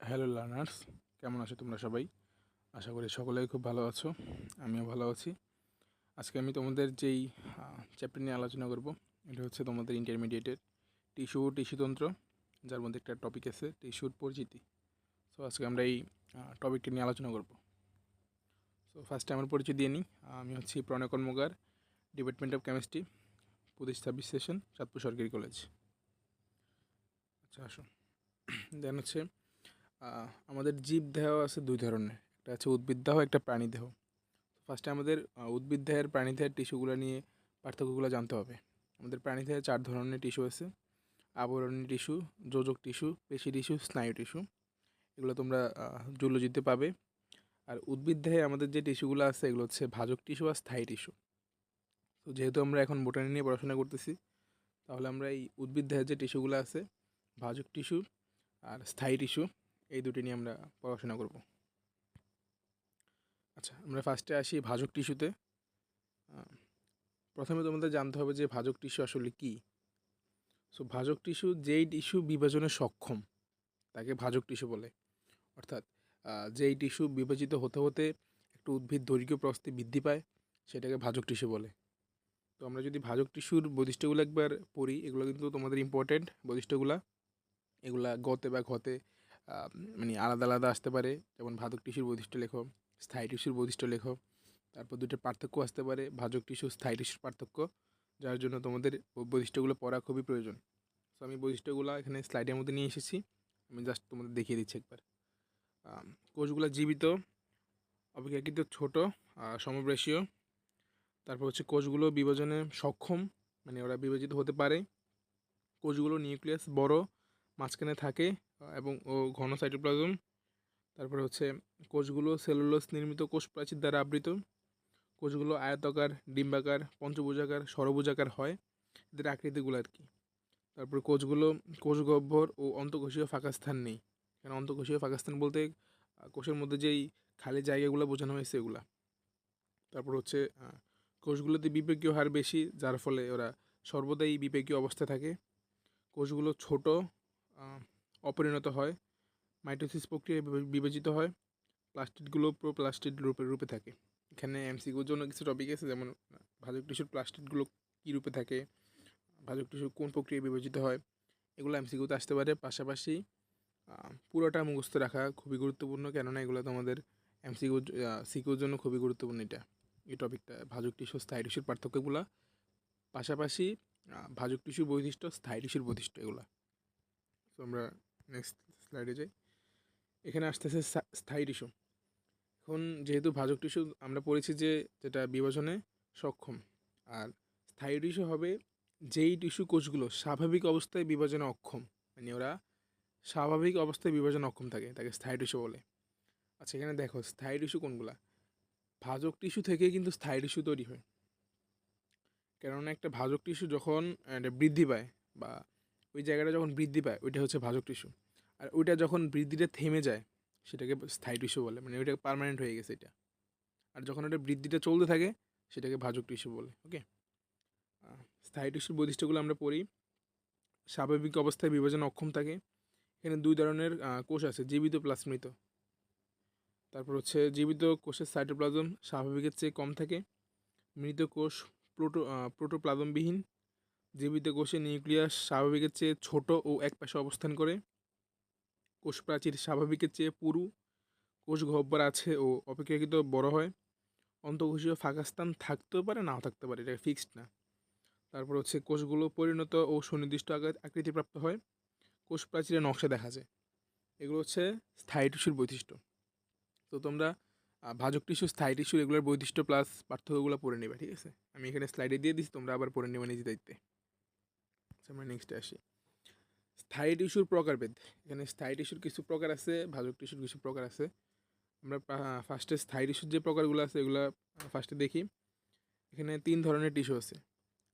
Hello learners, কেমন আছো তোমরা সবাই? আশা করি সকলেই খুব ভালো আছো। আমিও ভালো আছি। আজকে আমি তোমাদের যেই চ্যাপ্টার নিয়ে আলোচনা করব, এটা হচ্ছে তোমাদের ইন্টারমিডিয়েটের টিস্যুতন্ত্র, যার মধ্যে একটা টপিক আছে টিস্যুর পরিচিতি। সো আজকে আমরা এই টপিকটা নিয়ে আলোচনা করব। সো ফার্স্টে আমার পরিচয় দিয়ে নিই। আমি হচ্ছি Pronoy Karmakar, department of chemistry, 25 session, Chandpur সরকারি কলেজ। আচ্ছা, আসো। দেন হচ্ছে আমাদের জীব দেহ আছে দুই ধরনের, একটা আছে উদ্ভিদ দেহ, একটা প্রাণী দেহ। ফার্স্টে আমাদের উদ্ভিদ দেহের প্রাণী দেহের টিস্যুগুলো নিয়ে পার্থক্যগুলো জানতে হবে। আমাদের প্রাণী দেহে 4 ধরনের টিস্যু আছে: আবরণী টিস্যু, যোজক টিস্যু, পেশি টিস্যু, স্নায়ু টিস্যু। এগুলো তোমরা জুলজিতে পাবে। আর উদ্ভিদ দেহে আমাদের যে টিস্যুগুলো আছে এগুলো হচ্ছে ভাজক টিস্যু আর স্থায়ী টিস্যু। তো যেহেতু আমরা এখন বোটানি নিয়ে পড়াশোনা করতেছি, তাহলে আমরা এই উদ্ভিদ দেহের যে টিস্যুগুলো আছে, ভাজক টিস্যু আর স্থায়ী টিস্যু, এই দুটি নিয়ে আমরা পড়াশোনা করব। আচ্ছা, আমরা ফার্স্টে আসি ভাজক টিস্যুতে। প্রথমে তোমাদের জানতে হবে যে ভাজক টিস্যু আসলে কী। সো ভাজক টিস্যু যেই টিস্যু বিভাজনে সক্ষম তাকে ভাজক টিস্যু বলে। অর্থাৎ যেই টিস্যু বিভাজিত হতে হতে একটু উদ্ভিদ দৈর্ঘ্য প্রস্থে বৃদ্ধি পায়, সেটাকে ভাজক টিস্যু বলে। তো আমরা যদি ভাজক টিস্যুর বৈশিষ্ট্যগুলো একবার পড়ি, এগুলো কিন্তু তোমাদের ইম্পর্টেন্ট বৈশিষ্ট্যগুলো। এগুলা গতে বা ঘতে মানে আলাদা আলাদা আসতে পারে। যেমন ভাজক টিস্যুর বৈশিষ্ট্য লেখো, স্থায়ী টিস্যুর বৈশিষ্ট্য লেখো। তারপর দুটোর পার্থক্য আসতে পারে, ভাজক টিস্যু স্থায়ী টিস্যুর পার্থক্য, যার জন্য তোমাদের বৈশিষ্ট্যগুলো পড়া খুবই প্রয়োজন। সো আমি বৈশিষ্ট্যগুলো এখানে স্লাইডের মধ্যে নিয়ে এসেছি, আমি জাস্ট তোমাদের দেখিয়ে দিচ্ছি একবার। কোষগুলো জীবিত, অপেক্ষাকৃত ছোট, সমবয়সীয়। তারপর হচ্ছে কোষগুলো বিভাজনে সক্ষম, মানে ওরা বিভাজিত হতে পারে। কোষগুলো নিউক্লিয়াস বড়, মাঝখানে থাকে এবং ঘন সাইটোপ্লাজম। তারপরে হচ্ছে কোষগুলো সেলুলোজ নির্মিত কোষ প্রাচীর দ্বারা আবৃত। কোষগুলো আয়তাকার, ডিম্বাকার, পঞ্চভুজাকার, ষড়ভুজাকার হয়, এদের আকৃতিগুলো আর কি। তারপর কোষগুলো কোষগহ্বর ও অন্তঃকোষীয় ফাঁকা স্থান নেই। কারণ অন্তঃকোষীয় ফাঁকা স্থান বলতে কোষের মধ্যে যেই খালি জায়গাগুলো বোঝানো হয়েছে এগুলা। তারপর হচ্ছে কোষগুলোতে বিপাকীয় হার বেশি, যার ফলে ওরা সর্বদাই বিপাকীয় অবস্থায় থাকে। কোষগুলো ছোট, অপরিণত হয়, মাইটোসিস প্রক্রিয়ায় বিভাজিত হয়। প্লাস্টিডগুলো প্রোপ্লাস্টিড রূপে থাকে। এখানে এমসিকিউর জন্য কিছু টপিক আছে, যেমন ভাজক টিস্যুর প্লাস্টিডগুলো কী রূপে থাকে, ভাজক টিস্যু কোন প্রক্রিয়ায় বিভাজিত হয়, এগুলো এমসিকিউতে আসতে পারে। পাশাপাশি পুরোটা মুখস্থ রাখা খুবই গুরুত্বপূর্ণ, কেননা এগুলো তোমাদের এমসিকিউ সিকিউর জন্য খুবই গুরুত্বপূর্ণ। এই টপিকটা ভাজক টিস্যু স্থায়ী টিস্যুর পার্থক্যগুলো, পাশাপাশি ভাজক টিস্যুর বৈশিষ্ট্য, স্থায়ী টিস্যুর বৈশিষ্ট্য এগুলো। তো আমরা নেক্সট স্লাইডে যাই। এখানে আসতেছে স্থায়ী টিস্যু। এখন যেহেতু ভাজক টিস্যু আমরা পড়েছি যে যেটা বিভাজনে সক্ষম, আর স্থায়ী টিস্যু হবে যেই টিস্যু কোষগুলো স্বাভাবিক অবস্থায় বিভাজনে অক্ষম, মানে ওরা স্বাভাবিক অবস্থায় বিভাজনে অক্ষম থাকে, তাকে স্থায়ী টিস্যু বলে। আচ্ছা, এখানে দেখো স্থায়ী টিস্যু কোনগুলা। ভাজক টিস্যু থেকে কিন্তু স্থায়ী টিস্যু তৈরি হয়। কেননা একটা ভাজক টিস্যু যখন বৃদ্ধি পায়, বা ওই জায়গাটা যখন বৃদ্ধি পায়, ওইটা হচ্ছে ভাজক টিস্যু। আর ওইটা যখন বৃদ্ধিটা থেমে যায়, সেটাকে স্থায়ী টিস্যু বলে, মানে ওইটা পার্মানেন্ট হয়ে গেছে এটা। আর যখন ওটা বৃদ্ধিটা চলতে থাকে, সেটাকে ভাজক টিস্যু বলে। ওকে, স্থায়ী টিস্যুর বৈশিষ্ট্যগুলো আমরা পড়ি। স্বাভাবিক অবস্থায় বিভাজন অক্ষম থাকে। এখানে দুই ধরনের কোষ আছে, জীবিত প্লাস মৃত। তারপর হচ্ছে জীবিত কোষের সাইটোপ্লাজম স্বাভাবিকের চেয়ে কম থাকে। মৃত কোষ প্রোটোপ্লাজমবিহীন। জীবিত কোষের নিউক্লিয়াস স্বাভাবিকের চেয়ে ছোট ও একপাশে অবস্থান করে। কোষ প্রাচীর স্বাভাবিকের চেয়ে পুরু। কোষ গহ্বর আছে ও অপেক্ষাকৃত বড় হয়। অন্তঃকোষীয় ফাঁকা স্থান থাকতেও পারে, নাও থাকতে পারে, এটা ফিক্সড না। তারপর হচ্ছে কোষগুলো পরিণত ও সুনির্দিষ্ট আকৃতিপ্রাপ্ত হয়। কোষ প্রাচীরের নকশা দেখা যায়। এগুলো হচ্ছে স্থায়ী টিস্যুর বৈশিষ্ট্য। তো তোমরা ভাজক টিস্যু, স্থায়ী টিস্যু এগুলোর বৈশিষ্ট্য প্লাস পার্থক্যগুলো পড়ে নেবে, ঠিক আছে? আমি এখানে স্লাইডে দিয়ে দিচ্ছি, তোমরা আবার পড়ে নেবে নিজে দায়িত্বে। আমরা নেক্সটে আসি। স্থায়ী টিস্যুর প্রকারভেদ। এখানে স্থায়ী টিস্যুর কিছু প্রকার আছে, ভাজক টিস্যুর কিছু প্রকার আছে। আমরা ফার্স্টে স্থায়ী টিস্যুর যে প্রকারগুলো আছে এগুলো ফার্স্টে দেখি। এখানে 3 ধরনের টিস্যু আছে।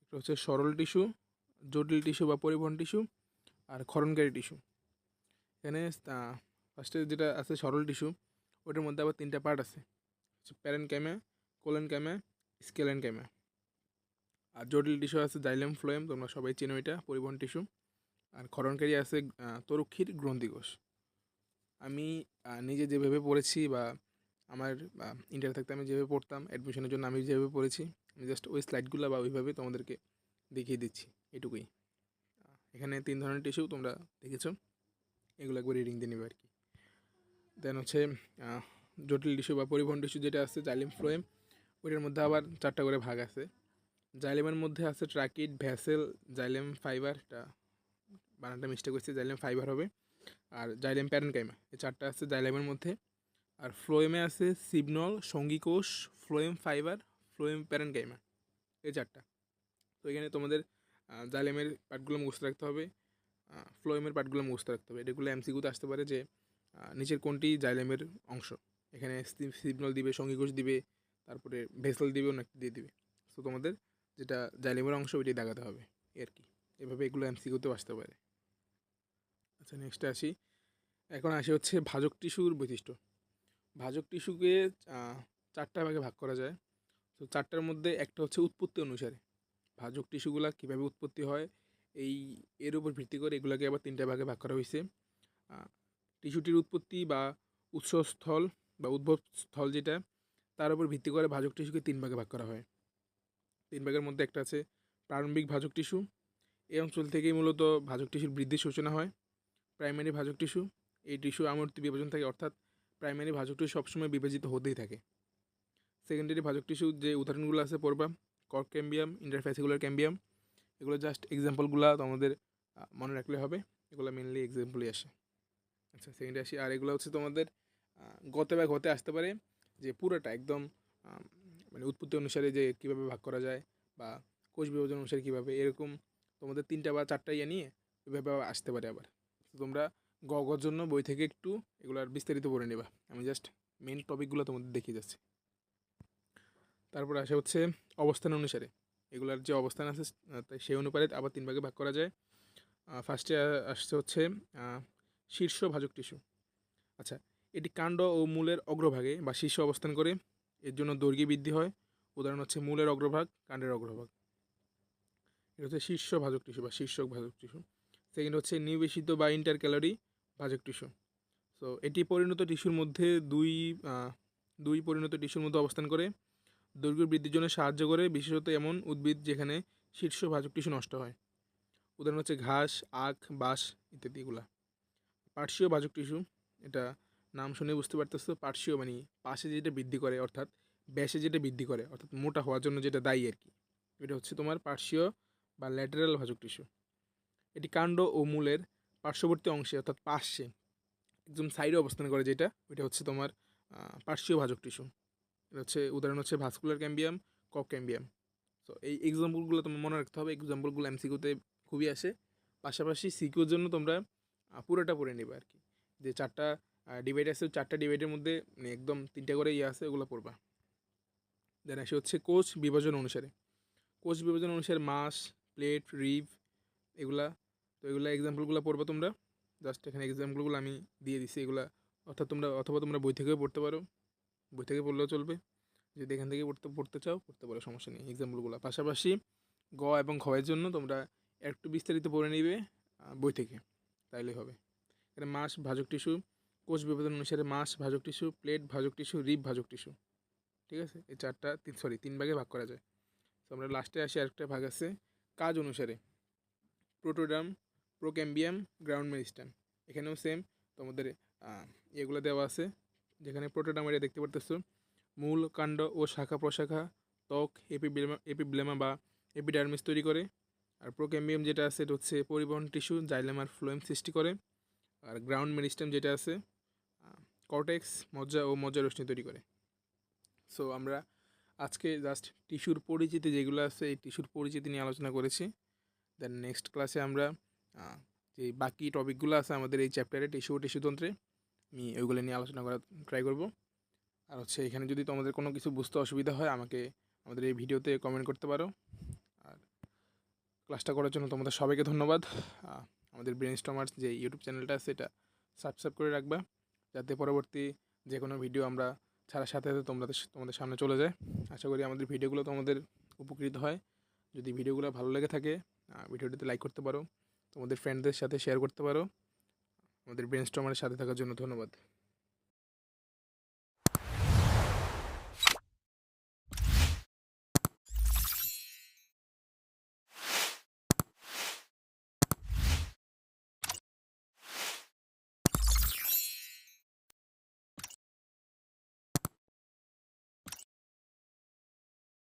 একটা হচ্ছে সরল টিস্যু, জটিল টিস্যু বা পরিবহন টিস্যু, আর ক্ষরণকারী টিস্যু। এখানে ফার্স্টে যেটা আছে সরল টিস্যু, ওটার মধ্যে আবার 3টা পার্ট আছে, প্যারেনকাইমা, কোলেনকাইমা, স্কেলেনকাইমা। আর জটিল টিস্যু আছে জাইলেম, ফ্লোয়েম, তোমরা সবাই চেনো এটা, পরিবহন টিস্যু। আর ক্ষরণকারী আছে তরুক্ষীর গ্রন্থিকোষ। আমি নিজে যেভাবে পড়েছি বা আমার ইন্টারে থাকতে আমি যেভাবে পড়তাম অ্যাডমিশনের জন্য আমি যেভাবে পড়েছি, আমি জাস্ট ওই স্লাইডগুলো বা ওইভাবে তোমাদেরকে দেখিয়ে দিচ্ছি, এটুকুই। এখানে 3 ধরনের টিস্যু তোমরা দেখেছো, এগুলো একবার রিডিং দিয়ে নেবে আর কি। দেন হচ্ছে জটিল টিস্যু বা পরিবহন টিস্যু যেটা আছে জাইলেম ফ্লোয়েম, ওইটার মধ্যে আবার 4টা করে ভাগ আছে। জাইলেমের মধ্যে আছে ট্রাকিড, ভ্যাসেল, জাইলেম ফাইবার, এটা বানানটা মিস্টেক হচ্ছে, জাইলেম ফাইবার হবে, আর জাইলেম প্যারেনকাইমা, এই 4টা আছে জাইলেমের মধ্যে। আর ফ্লোয়েমে আছে সিবনল, সঙ্গীকোষ, ফ্লোয়েম ফাইবার, ফ্লোয়েম প্যারেনকাইমা, এই 4টা। তো এখানে তোমাদের জাইলেমের পার্টগুলো মুখস্থ রাখতে হবে, ফ্লোয়েমের পার্টগুলো মুখস্থ রাখতে হবে। এগুলো এমসিকিউতে আসতে পারে যে নিচের কোনটি জাইলেমের অংশ। এখানে সিগন্যাল দিবে, সঙ্গীকোষ দিবে, তারপরে ভেসেল দিবে, অন্য একটা দিয়ে দিবে। সো তোমাদের যেটা জাইলেমের অংশ ওইটাই দাগাতে হবে আর কি। এভাবে এগুলো এমসিকিউতেও আসতে পারে। আচ্ছা, নেক্সটে আসি। এখন আসি হচ্ছে ভাজক টিস্যুর বৈশিষ্ট্য। ভাজক টিস্যুকে 4টা ভাগে ভাগ করা যায়। তো 4টার মধ্যে একটা হচ্ছে উৎপত্তি অনুসারে, ভাজক টিস্যুগুলা কীভাবে উৎপত্তি হয় এর উপর ভিত্তি করে এগুলোকে আবার 3টা ভাগে ভাগ করা হয়েছে। টিস্যুটির উৎপত্তি বা উৎসস্থল বা উদ্ভবস্থল যেটা, তার উপর ভিত্তি করে ভাজক টিস্যুকে 3 ভাগে ভাগ করা হয়। 3 ভাগের মধ্যে একটা আছে প্রারম্ভিক ভাজক টিস্যু। এই অঞ্চল থেকেই মূলত ভাজক টিস্যুর বৃদ্ধির সূচনা হয়। প্রাইমারি ভাজক টিস্যু, এই টিস্যু আমূর্তি বিভাজন থাকে, অর্থাৎ প্রাইমারি ভাজক টিস্যু সবসময় বিভাজিত হতেই থাকে। সেকেন্ডারি ভাজক টিস্যু যে উদাহরণগুলো আছে পড়বা, কর্ক ক্যাম্বিয়াম, ইন্টারফ্যাসিকুলার ক্যাম্বিয়াম, এগুলো জাস্ট এক্সাম্পলগুলো তোমাদের মনে রাখলে হবে, এগুলো মেনলি এক্সাম্পলই আসে। আচ্ছা, সেকেন্ডে আসি। আর এগুলো হচ্ছে তোমাদের গতে বা ঘতে আসতে পারে, যে পুরোটা একদম মানে উৎপত্তি অনুসারে যে কীভাবে ভাগ করা যায় বা কোষ বিভাজন অনুসারে কীভাবে, এরকম তোমাদের 3টা বা 4টা নিয়ে এভাবে আসতে পারে আবার। তো তোমরা গর জন্য বই থেকে একটু এগুলার বিস্তারিত পড়ে নেবা, আমি জাস্ট মেন টপিকগুলো তোমাদের দেখিয়ে যাচ্ছি। তারপর আসে হচ্ছে অবস্থান অনুসারে, এগুলার যে অবস্থান আছে তাই সেই অনুপাতে আবার 3 ভাগে ভাগ করা যায়। ফার্স্টে আসছে হচ্ছে শীর্ষ ভাজক টিস্যু। আচ্ছা, এটি কাণ্ড ও মূলের অগ্রভাগে বা শীর্ষে অবস্থান করে, এর জন্য দৈর্ঘ্য বৃদ্ধি হয়। উদাহরণ হচ্ছে মূলের অগ্রভাগ, কাণ্ডের অগ্রভাগ। এটা হচ্ছে শীর্ষ ভাজক টিস্যু বা শীর্ষক ভাজক টিস্যু। সেকেন্ড হচ্ছে নিবেশিত বা ইন্টার ক্যালোরি ভাজক টিস্যু। সো এটি পরিণত টিস্যুর মধ্যে দুই পরিণত টিস্যুর মধ্যে অবস্থান করে, দৈর্ঘ্য বৃদ্ধির জন্য সাহায্য করে, বিশেষত এমন উদ্ভিদ যেখানে শীর্ষ ভাজক টিস্যু নষ্ট হয়। উদাহরণ হচ্ছে ঘাস, আখ, বাঁশ ইত্যাদি এগুলা। পার্শ্বীয় ভাজক টিস্যু, এটা নাম শুনে বুঝতে পারতেছো, পার্শ্বীয় মানে পাশে যেটা বৃদ্ধি করে, অর্থাৎ ব্যাসে যেটা বৃদ্ধি করে, অর্থাৎ মোটা হওয়ার জন্য যেটা দায়ী আর কি, এটা হচ্ছে তোমার পার্শ্বীয় বা ল্যাটেরাল ভাজক টিস্যু। এটি কাণ্ড ও মূলের পার্শ্ববর্তী অংশে, অর্থাৎ পার্শ্বে একদম সাইডে অবস্থান করে, যেটা ওইটা হচ্ছে তোমার পার্শ্বীয় ভাজক টিস্যু। এটা হচ্ছে উদাহরণ হচ্ছে ভাস্কুলার ক্যাম্বিয়াম, কক ক্যাম্বিয়াম। তো এই এক্সাম্পলগুলো তোমার মনে রাখতে হবে, এক্সাম্পলগুলো এমসিকিউতে খুবই আসে। পাশাপাশি সিকিউর জন্য তোমরা পুরোটা পড়ে নেবে আর কি, যে 4টা ডিভাইড আছে, 4টা ডিভাইডের মধ্যে মানে একদম 3টা করে আছে, ওগুলো পড়বা। দেন আসে হচ্ছে কোষ বিভাজন অনুসারে। কোষ বিভাজন অনুসারে মাস, প্লেট, রিভ এগুলা, তো এগুলা এক্সাম্পলগুলো পড়বা তোমরা। জাস্ট এখানে এক্সাম্পলগুলো আমি দিয়ে দিচ্ছি, এগুলা অর্থাৎ তোমরা অথবা তোমরা বই থেকেও পড়তে পারো, বই থেকে পড়লেও চলবে, যদি এখান থেকে পড়তে চাও পড়তে পারো, সমস্যা নেই এক্সাম্পলগুলো। পাশাপাশি গ এবং ঘয়ের জন্য তোমরা একটু বিস্তারিত পড়ে নিবে বই থেকে, তাইলে হবে। এখানে মাস ভাজক টিস্যু, কোষ বিভাজন অনুসারে মাস ভাজক টিস্যু, প্লেট ভাজক টিস্যু, রিব ভাজক টিস্যু, ঠিক আছে। এই 3 ভাগে ভাগ করা যায়। তো আমরা লাস্টে আসি, আরেকটা ভাগ আছে কাজ অনুসারে, প্রোটোডার্ম, প্রোক্যাম্বিয়াম, গ্রাউন্ড মেরিস্টেম। এখানেও সেম তোমাদের এগুলো দেওয়া আছে, যেখানে প্রোটোডার্ম এটা দেখতে পারতেছো, মূল, কাণ্ড ও শাখা প্রশাখা, ত্বক, এপিব্লেমা বা এপিডার্মিস তৈরি করে। আর প্রোক্যাম্বিয়াম যেটা আছে এটা হচ্ছে পরিবহন টিস্যু, জাইলেম আর ফ্লোয়েম সৃষ্টি করে। আর গ্রাউন্ড মেরিস্টেম যেটা আছে কর্টেক্স, মজ্জা ও মজ্জা রশ্মি তৈরি করে। সো আমরা আজকে জাস্ট টিস্যুর পরিচিতি যেগুলো আছে, এই টিস্যুর পরিচিতি নিয়ে আলোচনা করেছি। দেন নেক্সট ক্লাসে আমরা যে বাকি টপিকগুলো আছে আমাদের এই চ্যাপ্টারে টিস্যু ও টিস্যুতন্ত্রে, আমি ওইগুলো নিয়ে আলোচনা করার ট্রাই করব। আর হচ্ছে এখানে যদি তোমাদের কোনো কিছু বুঝতে অসুবিধা হয় আমাকে আমাদের এই ভিডিওতে কমেন্ট করতে পারো। আর ক্লাসটা করার জন্য তোমাদের সবাইকে ধন্যবাদ। আমাদের ব্রেনস্টর্মার্স যে ইউটিউব চ্যানেলটা আছে এটা সাবস্ক্রাইব করে রাখবা, যাতে পরবর্তী যে কোনো ভিডিও আমরা ছাড়ার সাথে সাথে তোমাদের সামনে চলে যায়। আশা করি আমাদের ভিডিওগুলো তোমাদের উপকৃত হয়। যদি ভিডিওগুলো ভালো লেগে থাকে ভিডিওটিতে লাইক করতে পারো, তোমাদের ফ্রেন্ডদের সাথে শেয়ার করতে পারো। আমাদের ব্রেনস্টর্মারের সাথে থাকার জন্য ধন্যবাদ।